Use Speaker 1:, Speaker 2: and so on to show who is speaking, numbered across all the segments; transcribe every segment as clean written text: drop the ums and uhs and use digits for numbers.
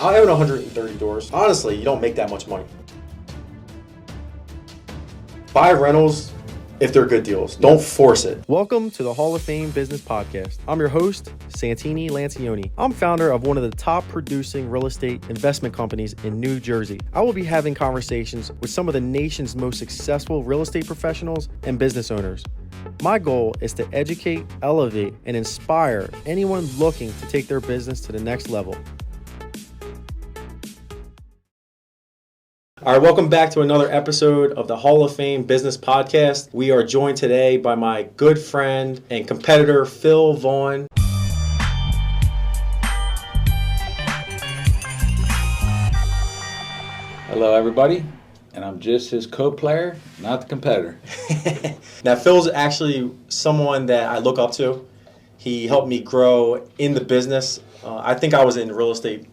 Speaker 1: I own 130 doors. Honestly, you don't make that much money. Buy rentals if they're good deals. Don't force it. Welcome to the Hall of Fame Business Podcast. I'm your host, Santini Lancioni. I'm founder of one of the top producing real estate investment companies in New Jersey. I will be having conversations with some of the nation's most successful real estate professionals and business owners. My goal is to educate, elevate, and inspire anyone looking to take their business to the next level. All right, welcome back to another episode of the Hall of Fame Business Podcast. We are joined today by my good friend and competitor, Phil Vaughn.
Speaker 2: Hello, everybody. And I'm just his co-player, not the competitor.
Speaker 1: Now, Phil's actually someone that I look up to. He helped me grow in the business. I think I was in real estate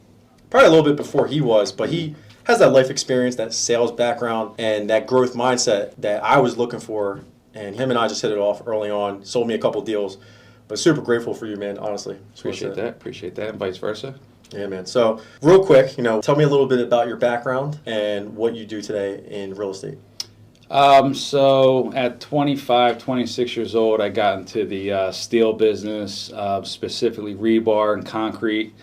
Speaker 1: probably a little bit before he was, but he has that life experience, that sales background, and that growth mindset that I was looking for. And him and I just hit it off early on. Sold me a couple deals. But super grateful for you, man, honestly.
Speaker 2: Appreciate that, and vice versa.
Speaker 1: Yeah, man. So real quick, tell me a little bit about your background and what you do today in real estate.
Speaker 2: So at 25, 26 years old, I got into the steel business, specifically rebar and concrete.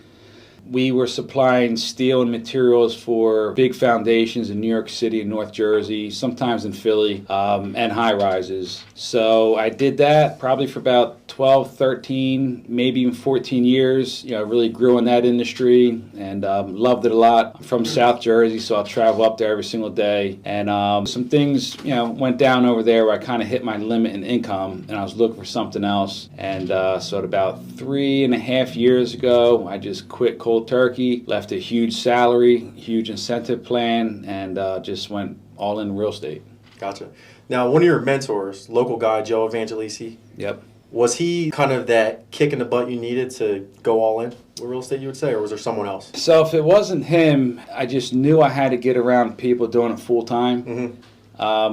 Speaker 2: We were supplying steel and materials for big foundations in New York City and North Jersey, sometimes in Philly, and high rises. So I did that probably for about 12, 13, maybe even 14 years. Really grew in that industry and loved it a lot. I'm from South Jersey, so I'll travel up there every single day. And some things, went down over there where I kind of hit my limit in income, and I was looking for something else. And so at about 3.5 years ago, I just quit cold turkey, left a huge salary, huge incentive plan, and just went all in real estate.
Speaker 1: Gotcha. Now, one of your mentors, local guy Joe Evangelisi.
Speaker 2: Yep.
Speaker 1: Was he kind of that kick in the butt you needed to go all in with real estate, you would say, or was there someone else?
Speaker 2: So if it wasn't him, I just knew I had to get around people doing it full time.
Speaker 1: Mm-hmm.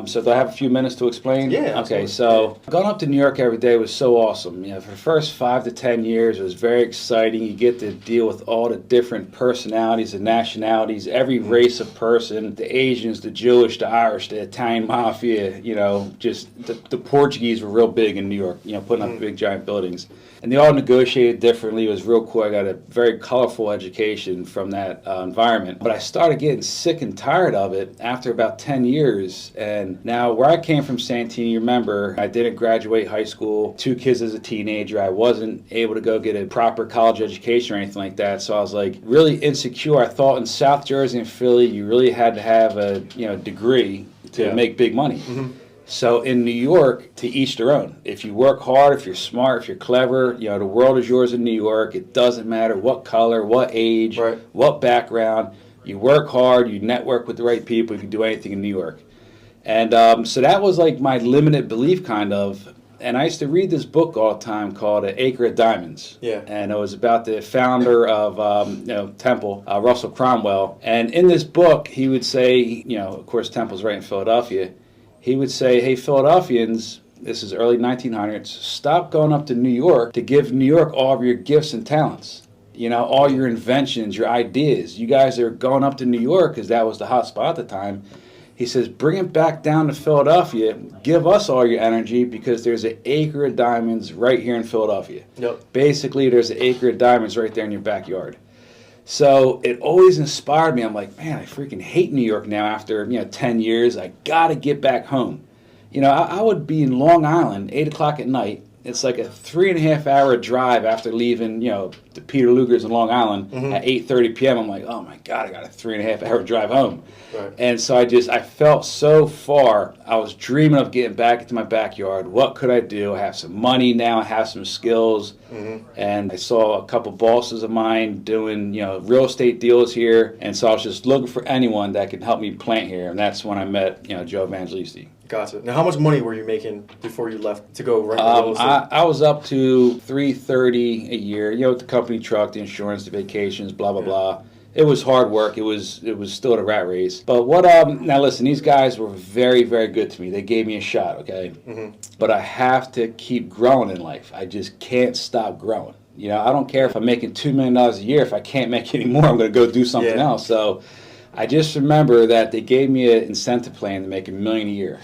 Speaker 2: So do I have a few minutes to explain?
Speaker 1: Yeah.
Speaker 2: Okay, so going up to New York every day was so awesome. For the first 5 to 10 years, it was very exciting. You get to deal with all the different personalities and nationalities, every race of person, the Asians, the Jewish, the Irish, the Italian mafia, just the Portuguese were real big in New York, putting up big giant buildings. And they all negotiated differently. It was real cool. I got a very colorful education from that environment. But I started getting sick and tired of it after about 10 years. And now where I came from, Santini, remember, I didn't graduate high school, 2 kids as a teenager. I wasn't able to go get a proper college education or anything like that. So I was like really insecure. I thought in South Jersey and Philly, you really had to have a degree to make big money. Mm-hmm. So in New York, to each their own. If you work hard, if you're smart, if you're clever, the world is yours in New York. It doesn't matter what color, what age,
Speaker 1: right,
Speaker 2: what background. You work hard, you network with the right people, you can do anything in New York. And so that was like my limited belief kind of. And I used to read this book all the time called An Acre of Diamonds.
Speaker 1: Yeah.
Speaker 2: And it was about the founder of Temple, Russell Cromwell. And in this book, he would say, of course, Temple's right in Philadelphia. He would say, hey, Philadelphians, this is early 1900s, stop going up to New York to give New York all of your gifts and talents. All your inventions, your ideas. You guys are going up to New York because that was the hot spot at the time. He says, bring it back down to Philadelphia. Give us all your energy because there's an acre of diamonds right here in Philadelphia.
Speaker 1: Yep.
Speaker 2: Basically, there's an acre of diamonds right there in your backyard. So it always inspired me. I'm like, man, I freaking hate New York now after 10 years. I got to get back home. I would be in Long Island, 8 o'clock at night. It's like a 3.5 hour drive after leaving, the Peter Luger's in Long Island at 8:30 p.m. I'm like, oh my God, I got a 3.5 hour drive home.
Speaker 1: Right.
Speaker 2: And so I felt so far. I was dreaming of getting back into my backyard. What could I do? I have some money now. I have some skills. Mm-hmm. And I saw a couple bosses of mine doing, real estate deals here. And so I was just looking for anyone that could help me plant here. And that's when I met, Joe Evangelisi.
Speaker 1: Gotcha. Now, how much money were you making before you left to go rent real estate?
Speaker 2: I was up to $330 a year. With the company truck, the insurance, the vacations, blah blah blah. It was hard work. It was still a rat race. But what? Now listen, these guys were very, very good to me. They gave me a shot, okay? Mm-hmm. But I have to keep growing in life. I just can't stop growing. You know, I don't care if I'm making $2 million a year. If I can't make any more, I'm going to go do something else. So I just remember that they gave me an incentive plan to make $1 million a year.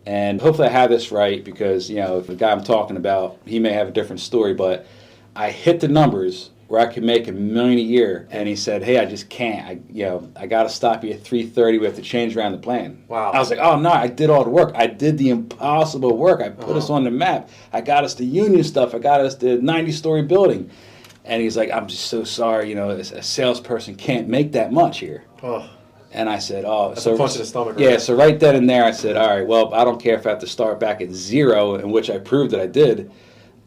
Speaker 2: And hopefully I have this right, because, you know, the guy I'm talking about, he may have a different story, but I hit the numbers where I could make $1 million a year, and he said, "Hey, I just can't. I got to stop you at 3:30. We have to change around the plan."
Speaker 1: Wow.
Speaker 2: I was like, "Oh no, I did all the work. I did the impossible work. I put us on the map. I got us the union stuff. I got us the 90-story building." And he's like, "I'm just so sorry. You know, a salesperson can't make that much here." And I said, "Oh,
Speaker 1: that's
Speaker 2: so
Speaker 1: a punch in the stomach." Right?
Speaker 2: Yeah. So right then and there, I said, "All right. Well, I don't care if I have to start back at zero," in which I proved that I did.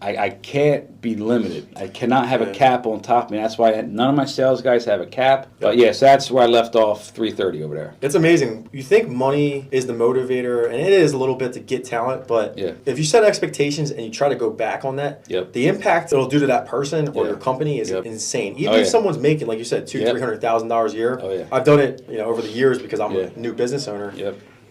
Speaker 2: I can't be limited. I cannot have a cap on top of me. That's why none of my sales guys have a cap. But yes, that's where I left off 3:30 over there.
Speaker 1: It's amazing. You think money is the motivator, and it is a little bit to get talent, but if you set expectations and you try to go back on that, the impact it'll do to that person or your company is insane. Even if someone's making, like you said, $200,000-$300,000 a year. I've done it, over the years because I'm a new business owner.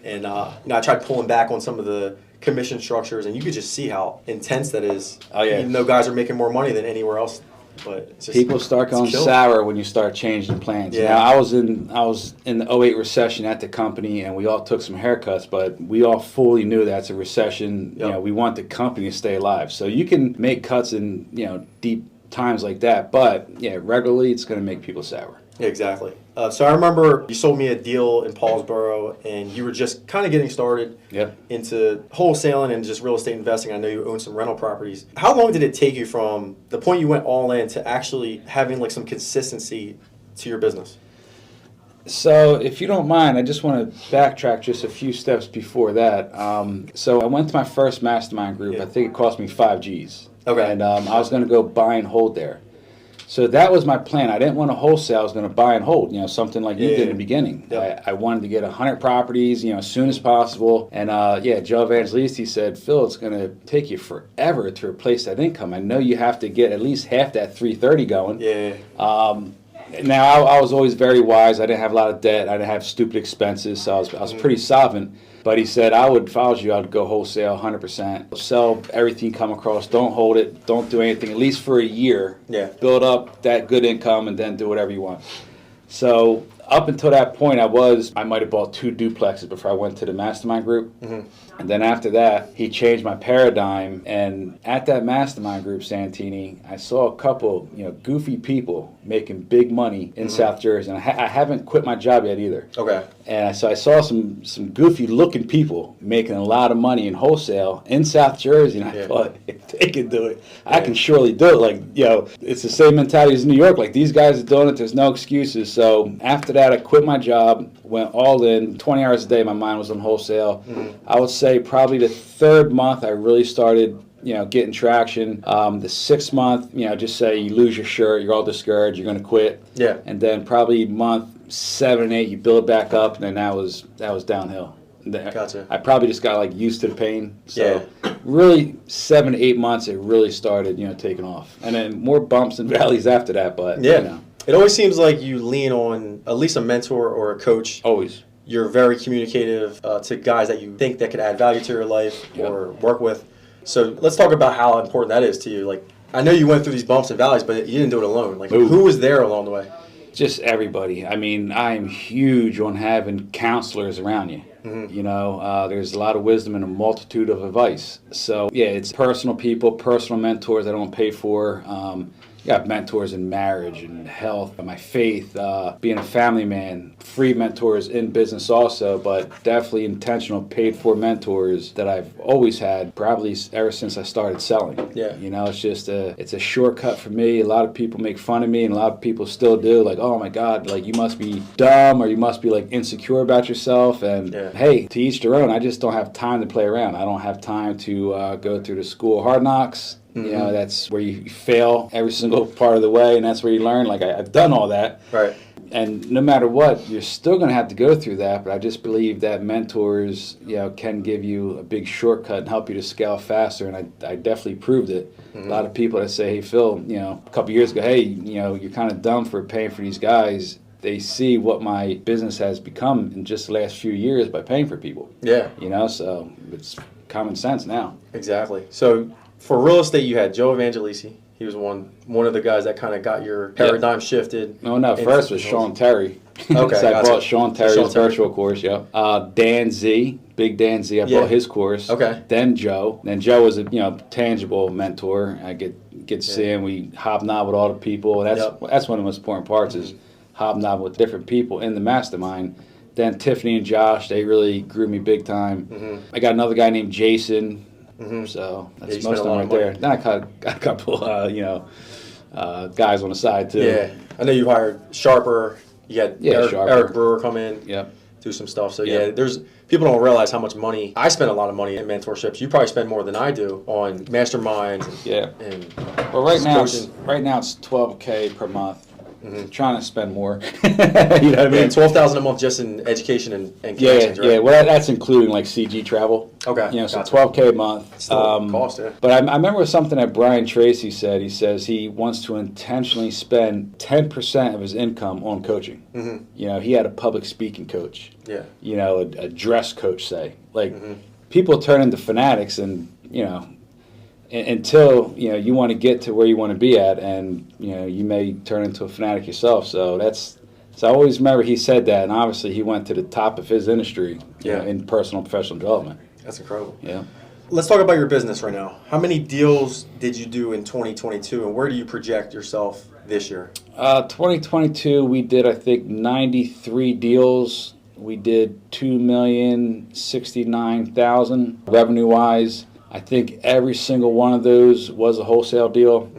Speaker 1: And I tried pulling back on some of the commission structures, and you could just see how intense that is. Even though guys are making more money than anywhere else, but it's just,
Speaker 2: people start going sour when you start changing plans. I was in the '08 recession at the company, and we all took some haircuts, but we all fully knew that's a recession. You know, we want the company to stay alive. So you can make cuts in deep times like that, but regularly it's going to make people sour.
Speaker 1: Exactly. So I remember you sold me a deal in Paulsboro, and you were just kind of getting started into wholesaling and just real estate investing. I know you own some rental properties. How long did it take you from the point you went all in to actually having like some consistency to your business?
Speaker 2: So if you don't mind, I just want to backtrack just a few steps before that. So I went to my first mastermind group. I think it cost me 5 G's.
Speaker 1: Okay.
Speaker 2: And I was going to go buy and hold there. So that was my plan. I didn't want to wholesale. I was going to buy and hold, something like you did in the beginning. I wanted to get 100 properties, as soon as possible. And Joe Evangelisti said, "Phil, it's going to take you forever to replace that income. I know you have to get at least half that 330 going." Now, I was always very wise. I didn't have a lot of debt. I didn't have stupid expenses, so I was pretty solvent. But he said, if I was you, I'd go wholesale 100%. Sell everything come across. Don't hold it. Don't do anything, at least for a year. Build up that good income and then do whatever you want. So up until that point, I might have bought 2 duplexes before I went to the mastermind group. And then after that, he changed my paradigm. And at that mastermind group, Santini, I saw a couple, goofy people making big money in South Jersey. And I haven't quit my job yet either.
Speaker 1: Okay.
Speaker 2: And so I saw some goofy looking people making a lot of money in wholesale in South Jersey. And I thought, if they can do it, I can surely do it. Like, it's the same mentality as New York. Like, these guys are doing it. There's no excuses. So after that, I quit my job, went all in, 20 hours a day. My mind was on wholesale. I would say probably the 3rd month, I really started getting traction. The 6th month, just say you lose your shirt, you're all discouraged, you're going to quit. And then probably month 7 and 8, you build back up, and then that was downhill.
Speaker 1: Gotcha.
Speaker 2: I probably just got used to the pain. So really 7 to 8 months, it really started taking off, and then more bumps and valleys after that. But
Speaker 1: it always seems like you lean on at least a mentor or a coach.
Speaker 2: Always.
Speaker 1: You're very communicative to guys that you think that could add value to your life or work with. So let's talk about how important that is to you. Like, I know you went through these bumps and valleys, but you didn't do it alone. Like, who was there along the way?
Speaker 2: Just everybody. I mean, I am huge on having counselors around you. There's a lot of wisdom and a multitude of advice. So, it's personal people, personal mentors I don't pay for. Got mentors in marriage and health, my faith, being a family man, free mentors in business also, but definitely intentional paid for mentors that I've always had, probably ever since I started selling. It's just it's a shortcut for me. A lot of people make fun of me, and a lot of people still do, like, "Oh my God, like you must be dumb, or you must be like insecure about yourself." And hey, to each their own. I just don't have time to play around. I don't have time to go through the school of hard knocks. That's where you fail every single part of the way, and that's where you learn. Like, I've done all that.
Speaker 1: Right.
Speaker 2: And no matter what, you're still going to have to go through that, but I just believe that mentors, can give you a big shortcut and help you to scale faster, and I definitely proved it. A lot of people that say, "Hey, Phil, a couple years ago, hey, you're kind of dumb for paying for these guys." They see what my business has become in just the last few years by paying for people. So it's common sense now.
Speaker 1: Exactly. So for real estate, you had Joe Evangelisti. He was one of the guys that kind of got your paradigm shifted.
Speaker 2: No, first was Sean Terry.
Speaker 1: Okay,
Speaker 2: So I bought Sean Terry's virtual course, Dan Z, Big Dan Z, I bought his course.
Speaker 1: Okay.
Speaker 2: Then Joe. Then Joe was a tangible mentor. I get to see him. We hobnob with all the people. That's one of the most important parts is hobnob with different people in the mastermind. Then Tiffany and Josh, they really grew me big time. I got another guy named Jason. So that's most of them right there. Then I got a couple, guys on the side too.
Speaker 1: Yeah, I know you hired Sharper. You had Eric Brewer come in, do some stuff. So there's people don't realize how much money I spend. A lot of money in mentorships. You probably spend more than I do on masterminds.
Speaker 2: Well, right now it's $12K per month. Trying to spend more. You know what I mean?
Speaker 1: $12,000 a month just in education and connections, right?
Speaker 2: Yeah. Well, that's including like CG travel.
Speaker 1: Okay.
Speaker 2: So $12K a month.
Speaker 1: Cost,
Speaker 2: But I remember something that Brian Tracy said. He says he wants to intentionally spend 10% of his income on coaching. He had a public speaking coach.
Speaker 1: Yeah.
Speaker 2: A dress coach, say. Like people turn into fanatics, and until you want to get to where you want to be at, and you may turn into a fanatic yourself. So I always remember he said that, and obviously he went to the top of his industry in personal and professional development.
Speaker 1: That's incredible.
Speaker 2: Yeah.
Speaker 1: Let's talk about your business right now. How many deals did you do in 2022, and where do you project yourself this year?
Speaker 2: 2022, we did, I think, 93 deals. We did $2,069,000 revenue-wise. I think every single one of those was a wholesale deal.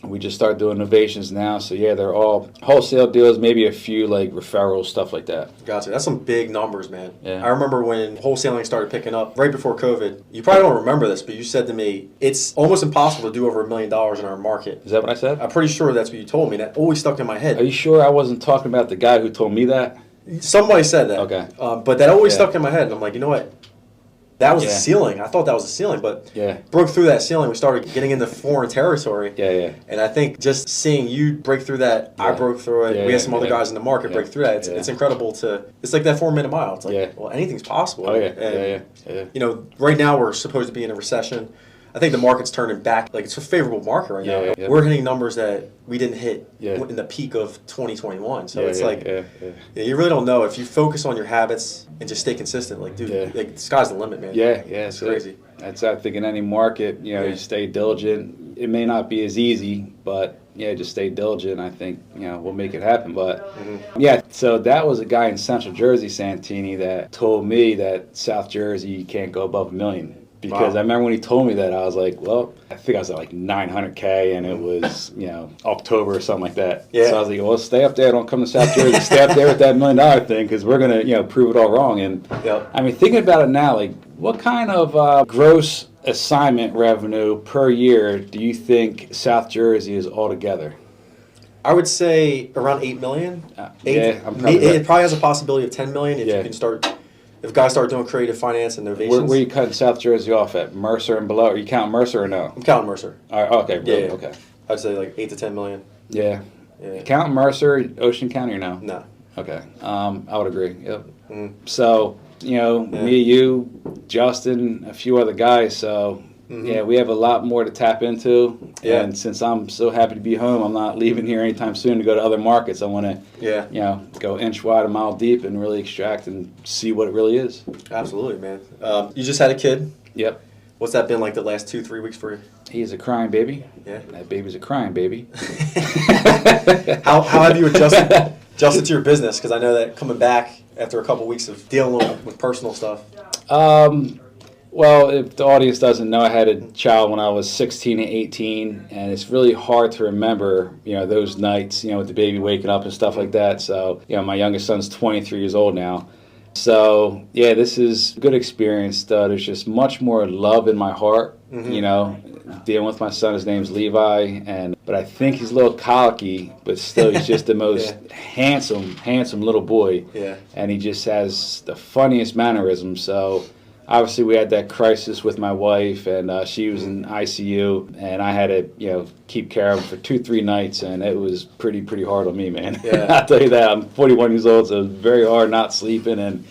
Speaker 2: We just started doing innovations now, so they're all wholesale deals, maybe a few like referrals, stuff like that.
Speaker 1: Gotcha. That's some big numbers, man.
Speaker 2: Yeah.
Speaker 1: I remember when wholesaling started picking up right before COVID. You probably don't remember this, but you said to me, it's almost impossible to do over $1 million in our market.
Speaker 2: Is that what I said?
Speaker 1: I'm pretty sure that's what you told me. That always stuck in my head.
Speaker 2: Are you sure I wasn't talking about the guy who told me that?
Speaker 1: Somebody said that.
Speaker 2: Okay.
Speaker 1: But that always stuck in my head, and I'm like, you know what? That was the ceiling. I thought that was the ceiling, but broke through that ceiling. We started getting into foreign territory. And I think just seeing you break through that, I broke through it. We had some other guys in the market break through that. It's incredible it's like that 4-minute mile. It's like, well, anything's possible. Right now we're supposed to be in a recession. I think the market's turning back. Like, it's a favorable market right now. We're hitting numbers that we didn't hit in the peak of 2021. So it's you really don't know. If you focus on your habits and just stay consistent, like, dude, like, the sky's the limit, man.
Speaker 2: It's
Speaker 1: crazy.
Speaker 2: That's, I think, in any market, you stay diligent. It may not be as easy, but just stay diligent. I think, we'll make it happen. But so that was a guy in Central Jersey, Santini, that told me that South Jersey can't go above $1 million. Because I remember when he told me that, I was like, well, I think I was at like $900K, and it was, October or something like that. So I was like, well, stay up there. Don't come to South Jersey. Stay up there with that $1 million thing, because we're going to, prove it all wrong. And I mean, thinking about it now, like, what kind of gross assignment revenue per year do you think South Jersey is altogether?
Speaker 1: I would say around $8 million.
Speaker 2: It
Speaker 1: probably has a possibility of $10 million if you can start. If guys start doing creative finance and innovations.
Speaker 2: Where are you cutting South Jersey off at? Mercer and below? Are you counting Mercer or no?
Speaker 1: I'm counting Mercer.
Speaker 2: All right, okay. Really? Okay.
Speaker 1: I'd say like 8 to 10 million.
Speaker 2: Yeah. Counting Mercer, Ocean County or no?
Speaker 1: No.
Speaker 2: Okay. I would agree. Yep. So, me, you, Justin, a few other guys. So, we have a lot more to tap into. And since I'm so happy to be home, I'm not leaving here anytime soon to go to other markets. I want to, go inch wide, a mile deep, and really extract and see what it really is. Absolutely, man.
Speaker 1: You just had a kid.
Speaker 2: Yep.
Speaker 1: What's that been like the last 2-3 weeks for you?
Speaker 2: He's a crying baby.
Speaker 1: Yeah.
Speaker 2: That baby's a crying baby.
Speaker 1: How have you adjusted to your business? Because I know that coming back after a couple weeks of dealing with personal stuff.
Speaker 2: Well, if the audience doesn't know, I had a child when I was 16 and 18, and it's really hard to remember, those nights, with the baby waking up and stuff like that. So, my youngest son's 23 years old now. So, this is a good experience. There's just much more love in my heart, dealing with my son. His name's Levi, but I think he's a little colicky, but still he's just the most handsome little boy.
Speaker 1: Yeah.
Speaker 2: And he just has the funniest mannerisms. So, obviously, we had that crisis with my wife, and she was in ICU, and I had to, keep care of her for 2-3 nights, and it was pretty hard on me, man.
Speaker 1: Yeah.
Speaker 2: I'll tell you that. I'm 41 years old, so it was very hard not sleeping, and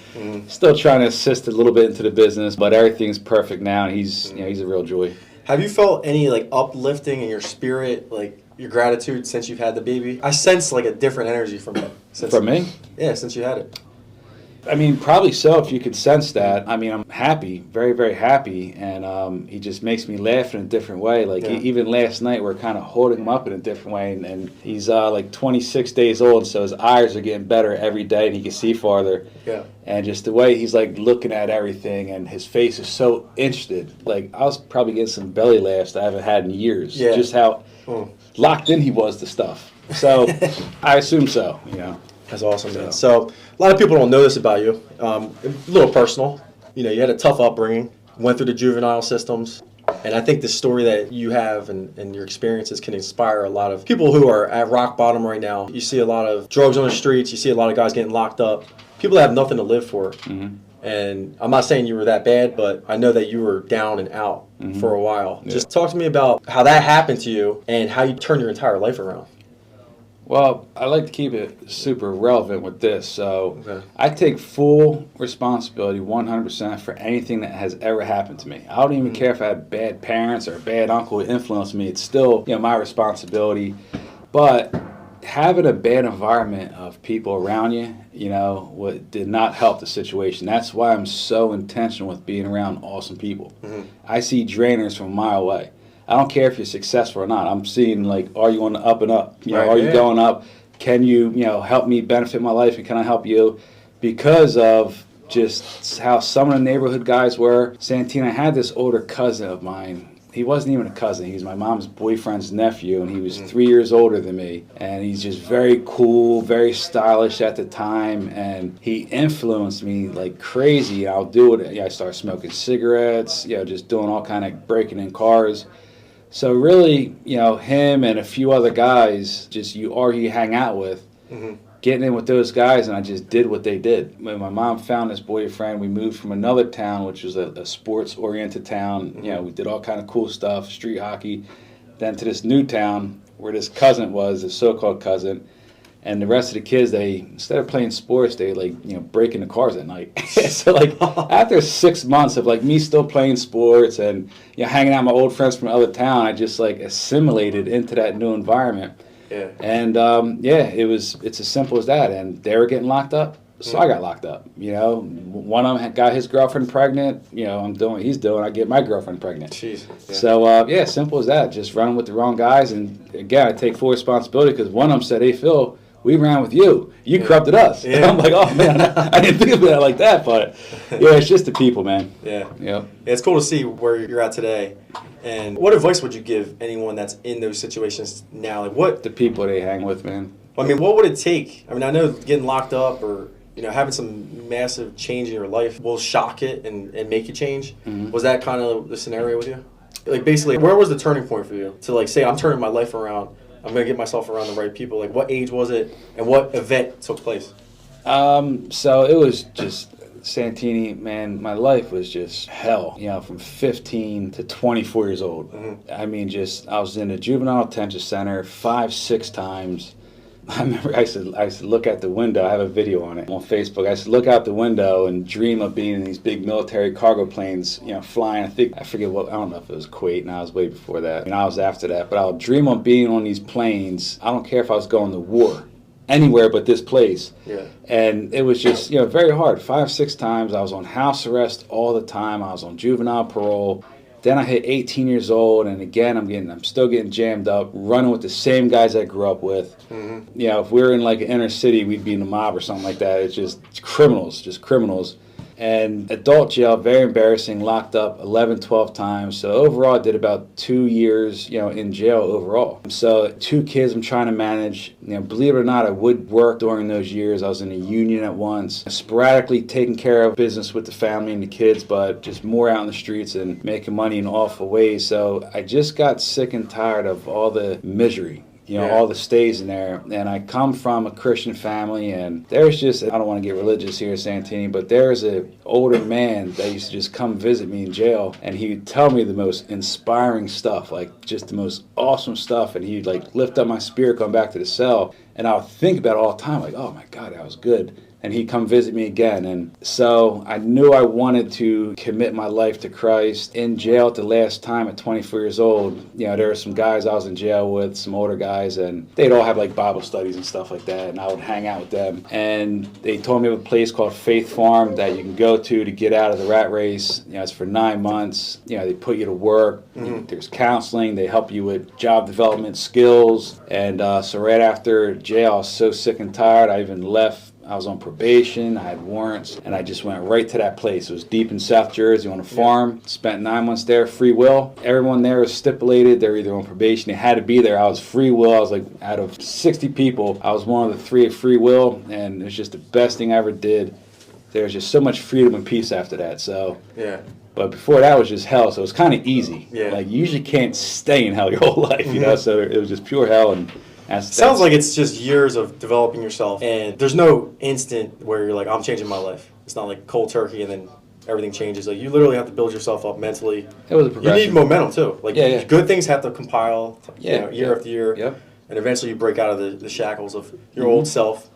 Speaker 2: still trying to assist a little bit into the business, but everything's perfect now, and he's, he's a real joy.
Speaker 1: Have you felt any like uplifting in your spirit, like your gratitude since you've had the baby? I sense like a different energy from it.
Speaker 2: From me?
Speaker 1: Yeah, since you had it.
Speaker 2: I mean, probably so, if you could sense that. I mean, I'm happy, very, very happy, and he just makes me laugh in a different way. Like, even last night, we're kind of holding him up in a different way, and he's like 26 days old, so his eyes are getting better every day, and he can see farther.
Speaker 1: Yeah.
Speaker 2: And just the way he's, like, looking at everything, and his face is so interested. Like, I was probably getting some belly laughs that I haven't had in years.
Speaker 1: Yeah.
Speaker 2: Just how locked in he was to stuff. So, I assume so,
Speaker 1: That's awesome, man. So a lot of people don't know this about you. A little personal. You had a tough upbringing, went through the juvenile systems, and I think the story that you have and your experiences can inspire a lot of people who are at rock bottom right now. You see a lot of drugs on the streets. You see a lot of guys getting locked up. People that have nothing to live for. Mm-hmm. And I'm not saying you were that bad, but I know that you were down and out for a while. Yeah. Just talk to me about how that happened to you and how you turned your entire life around.
Speaker 2: Well, I like to keep it super relevant with this. So I take full responsibility 100% for anything that has ever happened to me. I don't even care if I had bad parents or a bad uncle who influenced me. It's still my responsibility. But having a bad environment of people around you, what did not help the situation. That's why I'm so intentional with being around awesome people. Mm-hmm. I see drainers from a mile away. I don't care if you're successful or not. I'm seeing, like, are you on the up and up? Are you going up? Can you, help me benefit my life, and can I help you? Because of just how some of the neighborhood guys were. Santini, I had this older cousin of mine. He wasn't even a cousin. He was my mom's boyfriend's nephew, and he was 3 years older than me. And he's just very cool, very stylish at the time, and he influenced me like crazy. I'll do it. I started smoking cigarettes, just doing all kind of breaking in cars. So really, him and a few other guys, just you hang out with, getting in with those guys, and I just did what they did. When my mom found this boyfriend, we moved from another town, which was a sports-oriented town. We did all kind of cool stuff, street hockey, then to this new town where this cousin was, this so-called cousin, and the rest of the kids, they, instead of playing sports, they break into cars at night. So after 6 months of me still playing sports and hanging out with my old friends from another town, I just assimilated into that new environment. Yeah. And it's as simple as that. And they were getting locked up, so I got locked up. One of them got his girlfriend pregnant. I'm doing what he's doing. I get my girlfriend pregnant.
Speaker 1: Jeez. Yeah.
Speaker 2: So simple as that. Just running with the wrong guys. And again, I take full responsibility because one of them said, "Hey Phil, we ran with you. You corrupted us." Yeah. And I'm like, oh, man, I didn't think of that like that. But, it's just the people, man. Yeah.
Speaker 1: It's cool to see where you're at today. And what advice would you give anyone that's in those situations now?
Speaker 2: The people they hang with, man.
Speaker 1: I mean, what would it take? I mean, I know getting locked up or, having some massive change in your life will shock it and make you change. Mm-hmm. Was that kind of the scenario with you? Basically, where was the turning point for you to, say, I'm turning my life around? I'm going to get myself around the right people. What age was it, and what event took place?
Speaker 2: So it was just, Santini, man, my life was just hell, from 15 to 24 years old. Mm-hmm. I mean, I was in a juvenile detention center 5-6 times. I remember I used to look out the window. I have a video on it on Facebook. I used to look out the window and dream of being in these big military cargo planes, flying. I forget what, I don't know if it was Kuwait, and I was way before that. I was after that. But I would dream of being on these planes. I don't care if I was going to war, anywhere but this place. Yeah. And it was just, very hard. 5-6 times. I was on house arrest all the time. I was on juvenile parole. Then I hit 18 years old, and again, I'm still getting jammed up, running with the same guys I grew up with. Mm-hmm. If we were in an inner city, we'd be in a mob or something like that. It's criminals. And adult jail, very embarrassing, locked up 11, 12 times. So overall, I did about 2 years, in jail overall. So 2 kids I'm trying to manage. Believe it or not, I would work during those years. I was in a union at once, sporadically taking care of business with the family and the kids, but just more out in the streets and making money in awful ways. So I just got sick and tired of all the misery. All the stays in there. And I come from a Christian family, and there's just, I don't want to get religious here, Santini, but there's an older man that used to just come visit me in jail, and he would tell me the most inspiring stuff, just the most awesome stuff, and he'd lift up my spirit going back to the cell, and I would think about it all the time, oh my God, that was good. and he'd come visit me again. And so I knew I wanted to commit my life to Christ. In jail at the last time at 24 years old, there were some guys I was in jail with, some older guys, and they'd all have like Bible studies and stuff like that, and I would hang out with them. And they told me of a place called Faith Farm that you can go to get out of the rat race. It's for 9 months. They put you to work. There's counseling. They help you with job development skills. And so right after jail, I was so sick and tired, I even left. I was on probation, I had warrants, and I just went right to that place. It was deep in South Jersey on a farm. Spent 9 months there, free will. Everyone there was stipulated. They're either on probation, they had to be there. I was free will. I was like, out of 60 people, I was one of the 3 at free will, and it was just the best thing I ever did. There was just so much freedom and peace after that. So yeah. But before that was just hell, so it was kind of easy. Yeah. Like, you usually can't stay in hell your whole life, so it was just pure hell. And
Speaker 1: sounds like it's just years of developing yourself, and there's no instant where you're like, I'm changing my life. It's not like cold turkey and then everything changes. Like, you literally have to build yourself up mentally.
Speaker 2: It was a progression.
Speaker 1: You need momentum too. Like, good things have to compile year after year, and eventually you break out of the shackles of your old self.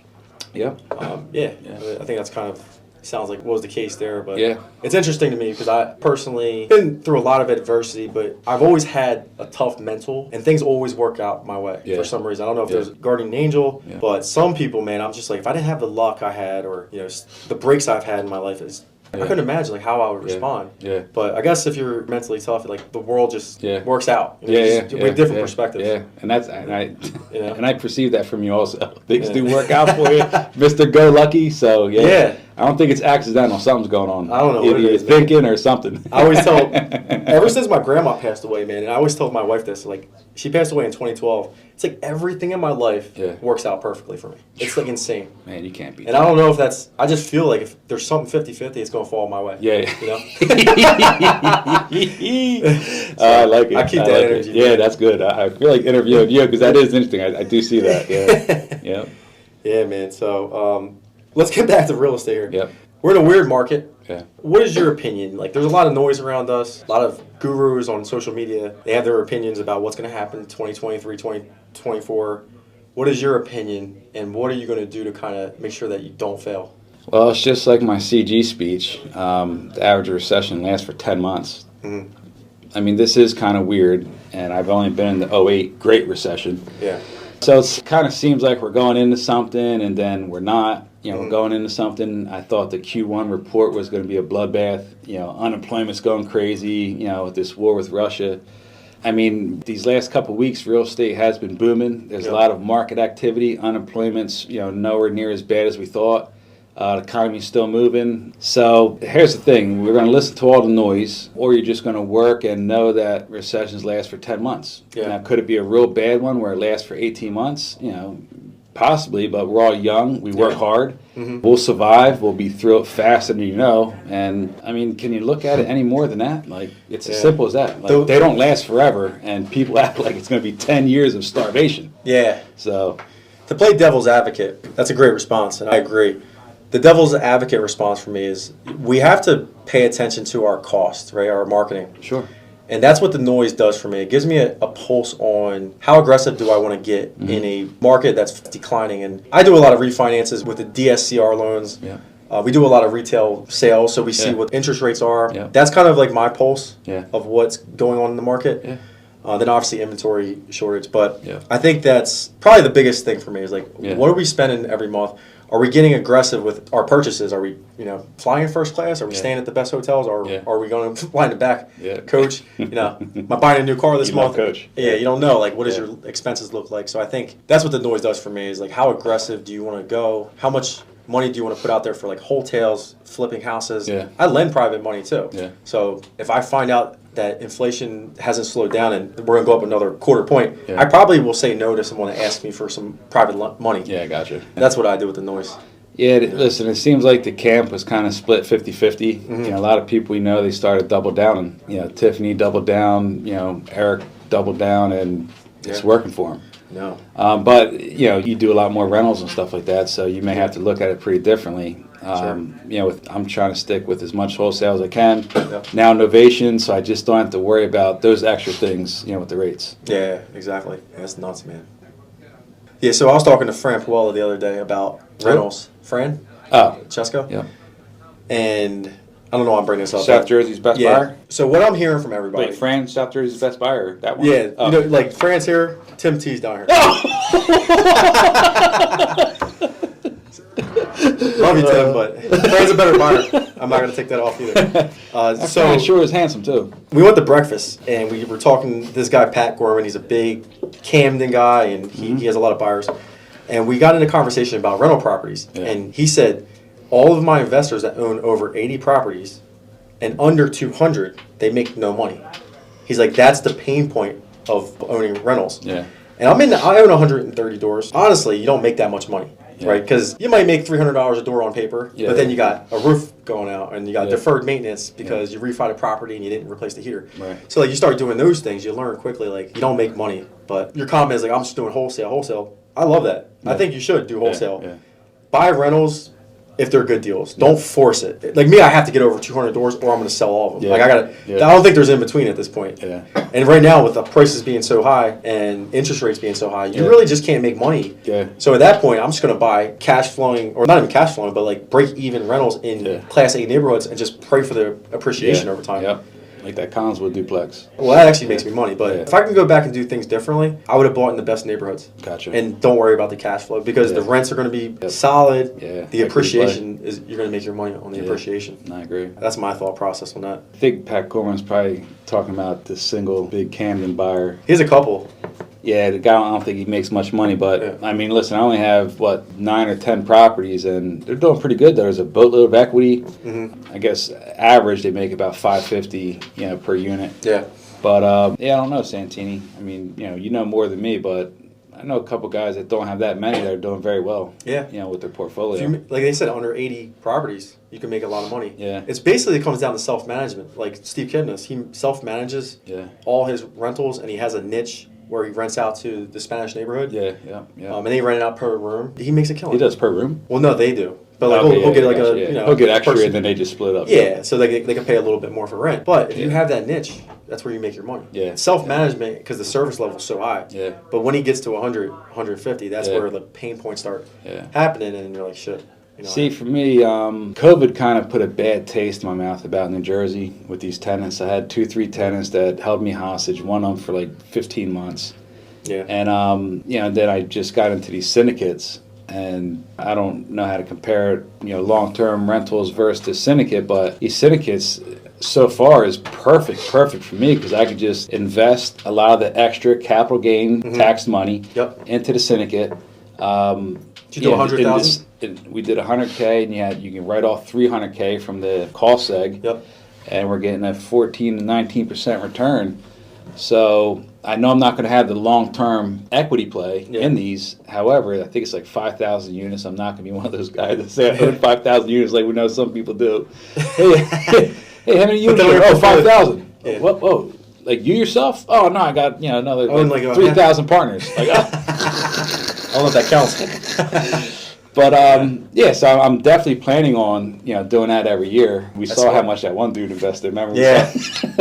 Speaker 2: Yep.
Speaker 1: I think that's kind of sounds like what was the case there, but it's interesting to me because I personally been through a lot of adversity, but I've always had a tough mental, and things always work out my way for some reason. I don't know if there's a guardian angel, but some people, man, I'm just like, if I didn't have the luck I had, or the breaks I've had in my life, I couldn't imagine like how I would respond. But I guess if you're mentally tough, like the world just works out. We have different perspectives.
Speaker 2: Yeah, and and I perceive that from you also. Things do work out for you, Mr. Go Lucky. So I don't think it's accidental. Something's going on.
Speaker 1: I don't know
Speaker 2: what it is. Thinking or something.
Speaker 1: I always tell, ever since my grandma passed away, man, and I always told my wife this, like, she passed away in 2012. It's like everything in my life works out perfectly for me. It's like insane.
Speaker 2: Man, you can't beat
Speaker 1: that. And I don't know if that's, I just feel like if there's something 50-50, it's going to fall my way.
Speaker 2: I like it.
Speaker 1: I keep that energy.
Speaker 2: Yeah, that's good. I feel like interviewing you because that is interesting. I do see that.
Speaker 1: Yeah, man. So let's get back to real estate here.
Speaker 2: Yep.
Speaker 1: We're in a weird market.
Speaker 2: Yeah.
Speaker 1: What is your opinion? Like, there's a lot of noise around us, a lot of gurus on social media. They have their opinions about what's going to happen in 2023, 2024. What is your opinion, and what are you going to do to kind of make sure that you don't fail?
Speaker 2: Well, it's just like my CG speech. The average recession lasts for 10 months. I mean, this is kind of weird, and I've only been in the 2008 Great Recession.
Speaker 1: Yeah.
Speaker 2: So it kind of seems like we're going into something, and then we're not. We're going into something. I thought the Q1 report was going to be a bloodbath. Unemployment's going crazy, with this war with Russia. I mean, these last couple of weeks, real estate has been booming. There's a lot of market activity. Unemployment's, nowhere near as bad as we thought. The economy's still moving. So here's the thing. We're going to listen to all the noise, or you're just going to work and know that recessions last for 10 months. Now, could it be a real bad one where it lasts for 18 months? Possibly, but we're all young. We work hard. We'll survive. We'll be through it faster than you know. And, I mean, can you look at it any more than that? Like, it's as simple as that. Like, they don't last forever, and people act like it's going to be 10 years of starvation.
Speaker 1: Yeah.
Speaker 2: So,
Speaker 1: to play devil's advocate, that's a great response, and I agree. The devil's advocate response for me is we have to pay attention to our cost, right, our marketing.
Speaker 2: Sure.
Speaker 1: And that's what the noise does for me. It gives me a pulse on how aggressive do I want to get in a market that's declining. And I do a lot of refinances with the DSCR loans.
Speaker 2: Yeah.
Speaker 1: We do a lot of retail sales, so we see what interest rates are.
Speaker 2: Yeah.
Speaker 1: That's kind of like my pulse of what's going on in the market.
Speaker 2: Yeah.
Speaker 1: Then obviously inventory shortage. But I think that's probably the biggest thing for me is like, what are we spending every month? Are we getting aggressive with our purchases? Are we, flying first class? Are we staying at the best hotels? Or are we going to fly in the back? Coach, am I buying a new car this month?
Speaker 2: Coach.
Speaker 1: Yeah, you don't know. Like, what does your expenses look like? So I think that's what the noise does for me is like, how aggressive do you want to go? How much money do you want to put out there for like hotels, flipping houses? I lend private money too. So if I find out that inflation hasn't slowed down and we're going to go up another quarter point, I probably will say no to someone that asks me for some private money.
Speaker 2: Yeah, gotcha.
Speaker 1: That's what I do with the noise.
Speaker 2: Yeah, listen, it seems like the camp was kind of split 50-50. A lot of people we know, they started double down. Tiffany doubled down, Eric doubled down, and it's working for them.
Speaker 1: No.
Speaker 2: But, you do a lot more rentals and stuff like that, so you may have to look at it pretty differently. I'm trying to stick with as much wholesale as I can. Now Novation, so I just don't have to worry about those extra things, with the rates.
Speaker 1: Yeah, exactly. That's nuts, man. Yeah, so I was talking to Fran Puella the other day about rentals. Fran? Chesko.
Speaker 2: Yeah.
Speaker 1: And I don't know why I'm bringing this up.
Speaker 2: South Jersey's best buyer?
Speaker 1: So what I'm hearing from everybody.
Speaker 2: Wait, Fran, South Jersey's best buyer? That one?
Speaker 1: Yeah. You know, like Fran's here, Tim T's down here. Love you, Tim, but Fran's a better buyer. I'm not going to take that off either.
Speaker 2: So sure is handsome, too.
Speaker 1: We went to breakfast, and we were talking to this guy, Pat Gorman. He's a big Camden guy, and he has a lot of buyers. And we got into a conversation about rental properties. Yeah. And he said, all of my investors that own over 80 properties and under 200, they make no money. He's like, that's the pain point of owning rentals.
Speaker 2: Yeah.
Speaker 1: And I own 130 doors. Honestly, you don't make that much money. Yeah. Right, because you might make $300 a door on paper, but then you got a roof going out, and you got deferred maintenance because you refied a property and you didn't replace the heater.
Speaker 2: Right.
Speaker 1: So like you start doing those things, you learn quickly like you don't make money. But your comment is like, I'm just doing wholesale. I love that. Yeah. I think you should do wholesale. Yeah. Buy rentals if they're good deals. Don't force it. Like me, I have to get over 200 doors, or I'm going to sell all of them. Yeah. Like I gotta. Yeah. I don't think there's in between at this point. Yeah. And right now, with the prices being so high and interest rates being so high, you really just can't make money. Yeah. So at that point, I'm just going to buy cash flowing, or not even cash flowing, but like break even rentals in Class A neighborhoods and just pray for the appreciation over time.
Speaker 2: Yep. Like that Collinswood duplex.
Speaker 1: Well, that actually makes me money. But if I can go back and do things differently, I would have bought in the best neighborhoods.
Speaker 2: Gotcha.
Speaker 1: And don't worry about the cash flow because the rents are going to be solid. Yeah. The appreciation is you're going to make your money on the appreciation.
Speaker 2: I agree.
Speaker 1: That's my thought process on that.
Speaker 2: I think Pat Gorman's probably talking about the single big Camden buyer.
Speaker 1: He has a couple.
Speaker 2: Yeah, the guy, I don't think he makes much money, but I mean, listen, I only have 9 or 10 properties, and they're doing pretty good. There's a boatload of equity. Mm-hmm. I guess average they make about $550, per unit. Yeah. But I don't know, Santini. I mean, you know more than me, but I know a couple guys that don't have that many that are doing very well. Yeah. With their portfolio.
Speaker 1: Like they said, under 80 properties, you can make a lot of money. Yeah. It's basically it comes down to self-management. Like Steve Kidness, he self-manages all his rentals, and he has a niche where he rents out to the Spanish neighborhood. Yeah. And they rent it out per room. He makes a killing.
Speaker 2: He does per room?
Speaker 1: Well, no, they do. But like he'll get like
Speaker 2: he'll get extra, and then they just split up.
Speaker 1: Yeah, so they can pay a little bit more for rent. But if you have that niche, that's where you make your money. Yeah. Self-management, because the service level is so high. Yeah. But when he gets to 100, 150, that's where the pain points start happening, and you're like, shit.
Speaker 2: See, for me, COVID kind of put a bad taste in my mouth about New Jersey with these tenants. I had 2-3 tenants that held me hostage, one of them for like 15 months. Yeah. And, then I just got into these syndicates, and I don't know how to compare, long-term rentals versus the syndicate, but these syndicates so far is perfect for me because I could just invest a lot of the extra capital gain tax money into the syndicate.
Speaker 1: Did you do 100,000?
Speaker 2: We did 100K, and you can write off 300K from the call seg. Yep. And we're getting a 14 to 19% return. So I know I'm not going to have the long-term equity play in these. However, I think it's like 5,000 units. I'm not going to be one of those guys that say I own 5,000 units like we know some people do. Hey, how many units? Oh, 5,000. Yeah. Whoa. Like you yourself? Oh, no, I got another 3,000 partners. Like,
Speaker 1: I don't know if that counts.
Speaker 2: But so I'm definitely planning on doing that every year. We saw how much that one dude invested. Remember?
Speaker 1: Yeah.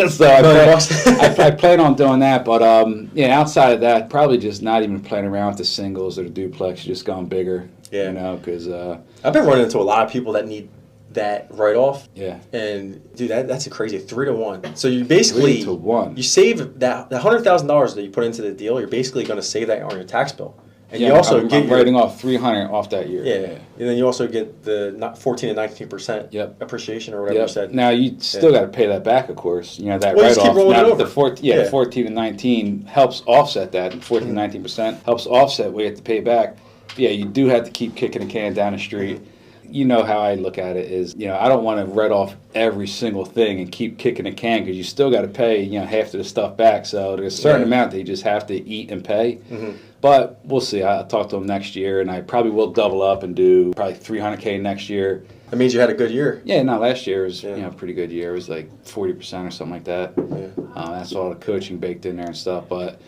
Speaker 2: So I plan on doing that. But outside of that, probably just not even playing around with the singles or the duplex. Just going bigger. Yeah. Because
Speaker 1: I've been running into a lot of people that need that write-off. Yeah. And dude, that's a crazy 3-to-1. So you basically
Speaker 2: 3-to-1.
Speaker 1: You save that $100,000 that you put into the deal. You're basically going to save that on your tax bill. And you also
Speaker 2: I'm writing off 300 off that year.
Speaker 1: Yeah. And then you also get the 14 to 19% appreciation or whatever you said.
Speaker 2: Now you still got to pay that back, of course. That write-off. Now the 14 to 19 helps offset that, and 14 to 19% helps offset what you have to pay back. Yeah, you do have to keep kicking the can down the street. You know how I look at it is, I don't want to write off every single thing and keep kicking the can because you still got to pay, half of the stuff back. So there's a certain amount that you just have to eat and pay. Mm-hmm. But we'll see. I'll talk to them next year, and I probably will double up and do probably 300K next year.
Speaker 1: That means you had a good year.
Speaker 2: Yeah, no, last year was a pretty good year. It was like 40% or something like that. Yeah. That's all the coaching baked in there and stuff. But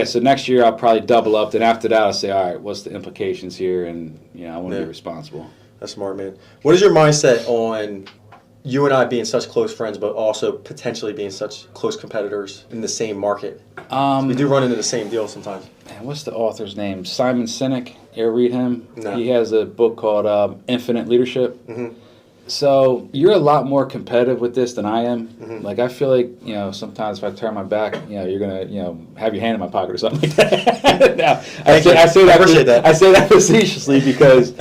Speaker 2: so next year I'll probably double up. Then after that I'll say, all right, what's the implications here? And I want to be responsible.
Speaker 1: That's smart, man. What is your mindset on you and I being such close friends, but also potentially being such close competitors in the same market? We do run into the same deal sometimes.
Speaker 2: Man, what's the author's name? Simon Sinek. You ever read him?
Speaker 1: No.
Speaker 2: He has a book called Infinite Leadership.
Speaker 1: Mm-hmm.
Speaker 2: So you're a lot more competitive with this than I am.
Speaker 1: Mm-hmm.
Speaker 2: Like, I feel like, sometimes if I turn my back, you're going to, have your hand in my pocket or something like that. Now, I say that facetiously because,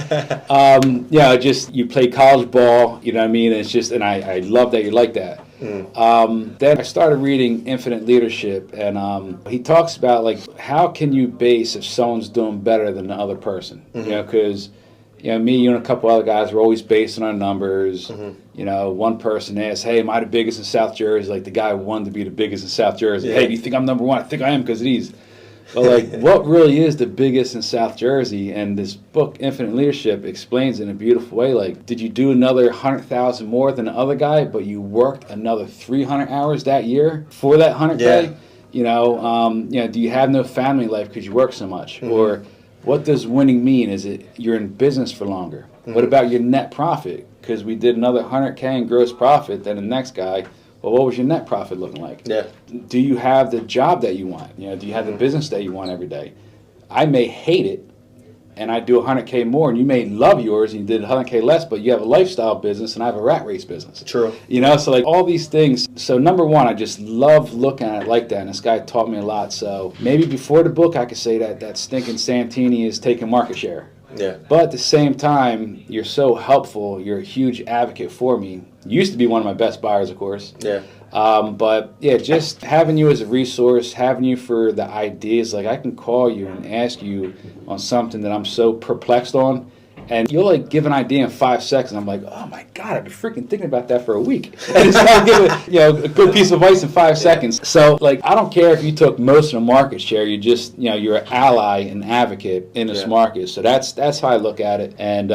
Speaker 2: just you play college ball, you know what I mean? And it's just, and I love that you like that. Then I started reading Infinite Leadership, and he talks about, like, how can you base if someone's doing better than the other person?
Speaker 1: Mm-hmm.
Speaker 2: Because me, you and a couple other guys were always basing on numbers.
Speaker 1: Mm-hmm.
Speaker 2: One person asked, hey, am I the biggest in South Jersey? Like, the guy wanted to be the biggest in South Jersey.
Speaker 1: Yeah.
Speaker 2: Hey, do you think I'm number one? I think I am because of these. But, like, what really is the biggest in South Jersey? And this book, Infinite Leadership, explains in a beautiful way, like, did you do another 100,000 more than the other guy, but you worked another 300 hours that year for that 100K?
Speaker 1: Yeah.
Speaker 2: Do you have no family life because you work so much?
Speaker 1: Mm-hmm.
Speaker 2: Or what does winning mean? Is it you're in business for longer? Mm-hmm. What about your net profit? Because we did another 100K in gross profit than the next guy. Well, what was your net profit looking like?
Speaker 1: Yeah.
Speaker 2: Do you have the job that you want? Do you have the business that you want every day? I may hate it, and I do 100K more, and you may love yours, and you did 100K less, but you have a lifestyle business, and I have a rat race business.
Speaker 1: True.
Speaker 2: So like all these things. So number one, I just love looking at it like that, and this guy taught me a lot. So maybe before the book, I could say that stinking Santini is taking market share.
Speaker 1: Yeah.
Speaker 2: But at the same time, you're so helpful. You're a huge advocate for me. You used to be one of my best buyers, of course.
Speaker 1: Yeah.
Speaker 2: But yeah, just having you as a resource, having you for the ideas. Like, I can call you and ask you on something that I'm so perplexed on, and you'll like give an idea in 5 seconds. I'm like, oh my God, I've been freaking thinking about that for a week. And it's like give a good piece of advice in 5 seconds. So like, I don't care if you took most of the market share. You just you're an ally and advocate in this market. So that's how I look at it. And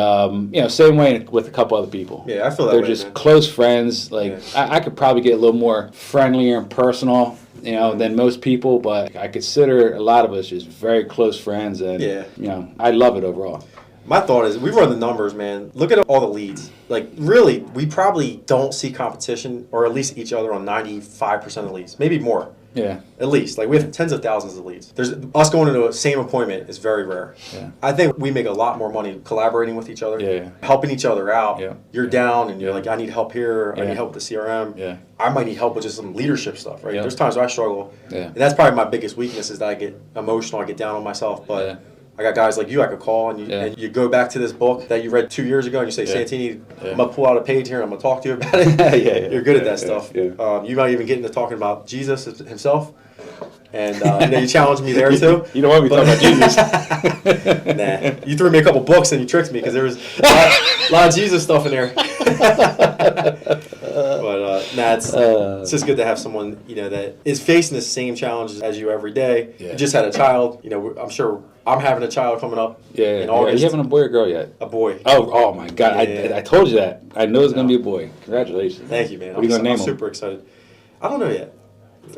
Speaker 2: same way with a couple other people.
Speaker 1: Yeah, I feel that
Speaker 2: They're
Speaker 1: way,
Speaker 2: just
Speaker 1: man.
Speaker 2: close friends. Like I could probably get a little more friendlier and personal, than most people. But I consider a lot of us just very close friends, and I love it overall.
Speaker 1: My thought is, we run the numbers, man. Look at all the leads. Like, really, we probably don't see competition, or at least each other on 95% of the leads. Maybe more.
Speaker 2: Yeah.
Speaker 1: At least. Like, we have tens of thousands of leads. Us going into the same appointment is very rare.
Speaker 2: Yeah.
Speaker 1: I think we make a lot more money collaborating with each other, helping each other out.
Speaker 2: Yeah.
Speaker 1: You're down, and you're like, I need help here. I need help with the CRM.
Speaker 2: Yeah.
Speaker 1: I might need help with just some leadership stuff, right?
Speaker 2: Yeah.
Speaker 1: There's times where I struggle.
Speaker 2: Yeah.
Speaker 1: And that's probably my biggest weakness, is that I get emotional, I get down on myself. But I got guys like you I could call, and you go back to this book that you read 2 years ago, and you say, Santini, I'm going to pull out a page here, and I'm going to talk to you about it. You're good at that stuff. Yeah. You might even get into talking about Jesus himself. And you challenged me there too.
Speaker 2: You don't want me talking about Jesus.
Speaker 1: Nah. You threw me a couple books and you tricked me, because there was a lot of Jesus stuff in there. But it's just good to have someone that is facing the same challenges as you every day.
Speaker 2: Yeah.
Speaker 1: You just had a child. I'm sure I'm having a child coming up in August.
Speaker 2: Are you having a boy or girl yet?
Speaker 1: A boy.
Speaker 2: Oh my God!
Speaker 1: Yeah.
Speaker 2: I told you that. I know it's going to be a boy. Congratulations.
Speaker 1: Thank you, man.
Speaker 2: What are you going to name him?
Speaker 1: I'm super excited. I don't know yet.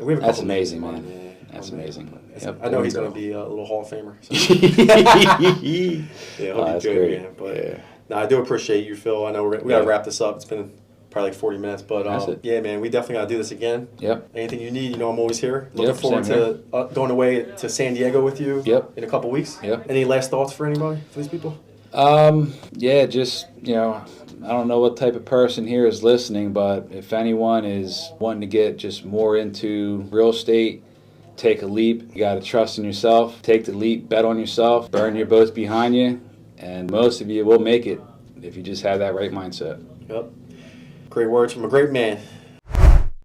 Speaker 1: We have a
Speaker 2: That's
Speaker 1: couple
Speaker 2: amazing,
Speaker 1: names,
Speaker 2: man.
Speaker 1: Yeah.
Speaker 2: That's amazing.
Speaker 1: I know he's going to be a little Hall of Famer. So. He'll be good,
Speaker 2: great.
Speaker 1: man. But I do appreciate you, Phil. I know we got to wrap this up. It's been probably like 40 minutes, but man, we definitely got to do this again.
Speaker 2: Yep.
Speaker 1: Anything you need, I'm always here. Looking forward to going away to San Diego with you. In a couple weeks.
Speaker 2: Yep.
Speaker 1: Any last thoughts for anybody, for these people?
Speaker 2: Just I don't know what type of person here is listening, but if anyone is wanting to get just more into real estate, take a leap. You got to trust in yourself. Take the leap, bet on yourself, burn your boats behind you, and most of you will make it if you just have that right mindset.
Speaker 1: Yep. Great words from a great man.